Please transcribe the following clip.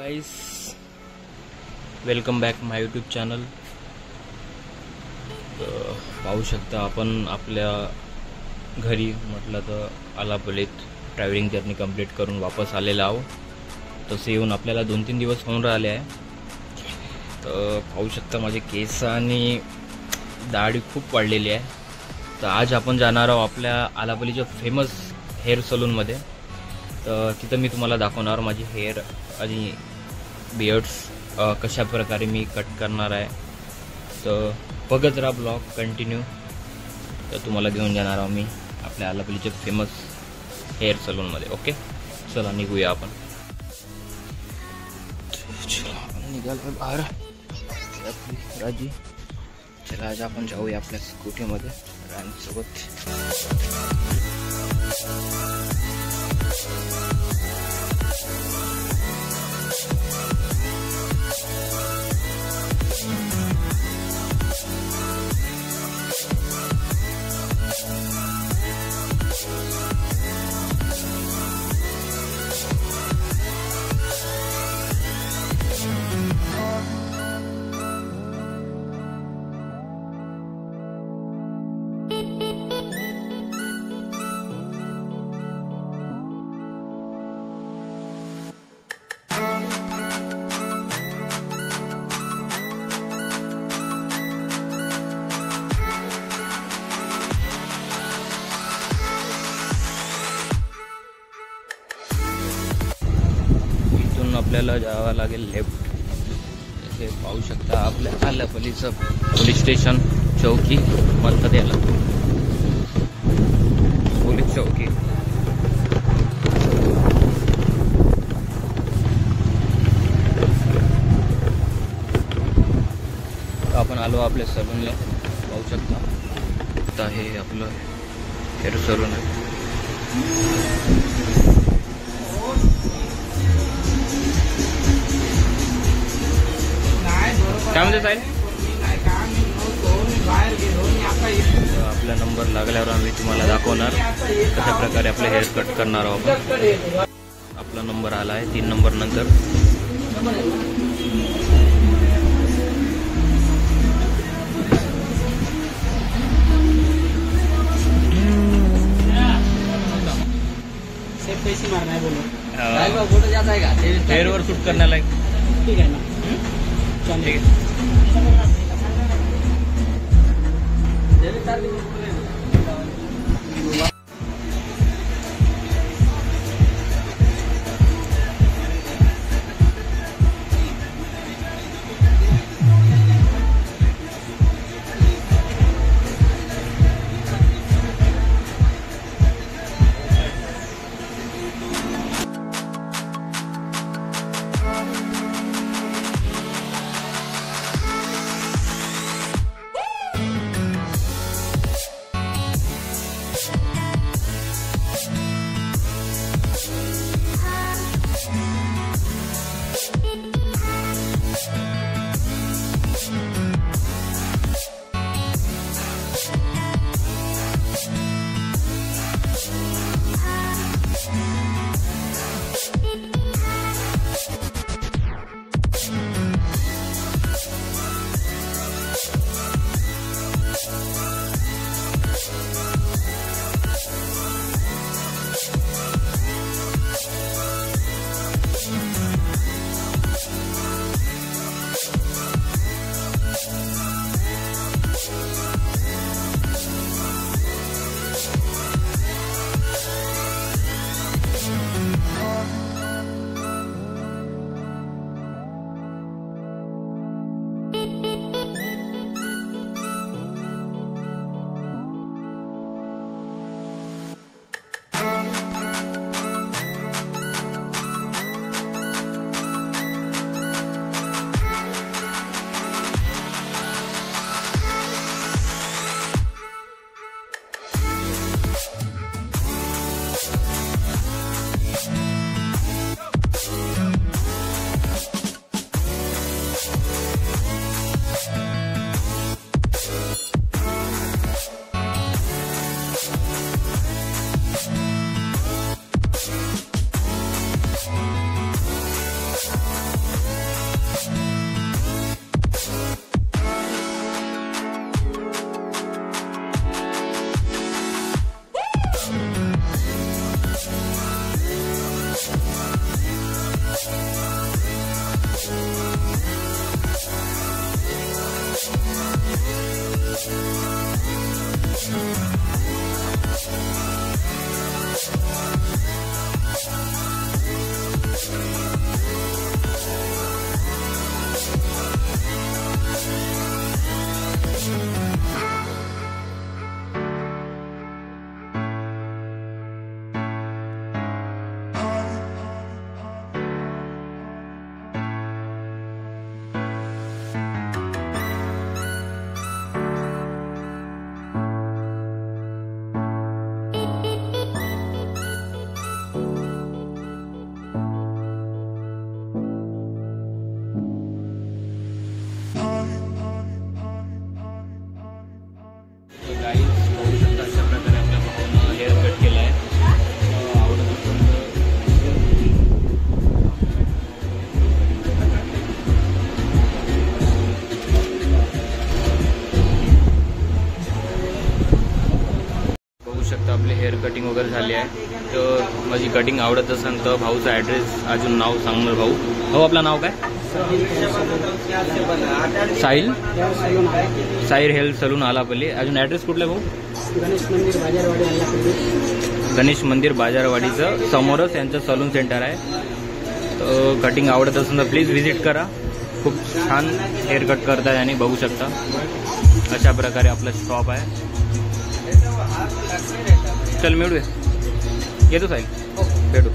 Guys, welcome back माय YouTube channel. पाहू शकता आपण आपल्या घरी म्हटलं तर आलापल्लीत ट्रॅव्हलिंग जर्नी कंप्लीट करून वापस आलेला आहोत। तसे येऊन आपल्याला 2-3 दिवस होऊन राहिले आहे। तर पाहू शकता माझे केस आणि दाढी खूप वाढलेली आहे। तर आज आपण जाणार आहोत आपल्या आलापल्लीच्या फेमस हेअर सलूनमध्ये। तर तिथं मी तुम्हाला दाखवणार माझी हेअर आणि बियर्ड्स कशा प्रकारे मी कट करणार आहे। तर बघत राहा ब्लॉग कंटिन्यू। तर तुम्हाला घेऊन जाणार आहोत मी आपल्या आलापल्लीच्या फेमस हेअर सलूनमध्ये। ओके, चला निघूया आपण। चला निघालो बाहेर आपली राजी। चला आज आपण जाऊया आपल्या स्कूटीमध्ये राणीसोबत। आपल्याला जावं लागेल लेफ्ट। हे पाहू शकता आपल्या आलापल्लीचं पोलीस स्टेशन चौकी म्हणतात याला, पोलीस चौकी। आपण आलो आपल्या सलूनला, पाहू शकता। आता हे आपलं हेअर सलून आहे। काय म्हणते साहेब? आपला नंबर लागल्यावर आम्ही तुम्हाला दाखवणार कशा प्रकारे आपले हेअर कट करणार आहोत आपण। आपला नंबर आला आहे 3 नंबर नंतर। पैसे मारना है बोलो। हेअर वर शूट करण्याला ठीक है ना, ठीक है। कटिंग आवडत असेल तर भाऊचा ॲड्रेस अजून नाव सांगणार भाऊ. भाऊ आपलं नाव काय? Sahil health salon Alapalli. अजून ॲड्रेस कुठला भाऊ? गणेश मंदिर बाजारवाडीचं समोरच यांचं सलून सेंटर आहे. तर कटिंग आवडत असेल तर प्लीज व्हिजिट करा. खूप छान हेअर कट करतात आणि बघू शकता अशा प्रकारे आपलं शॉप आहे. चल मिळूया, येतो साहिल, भेटू.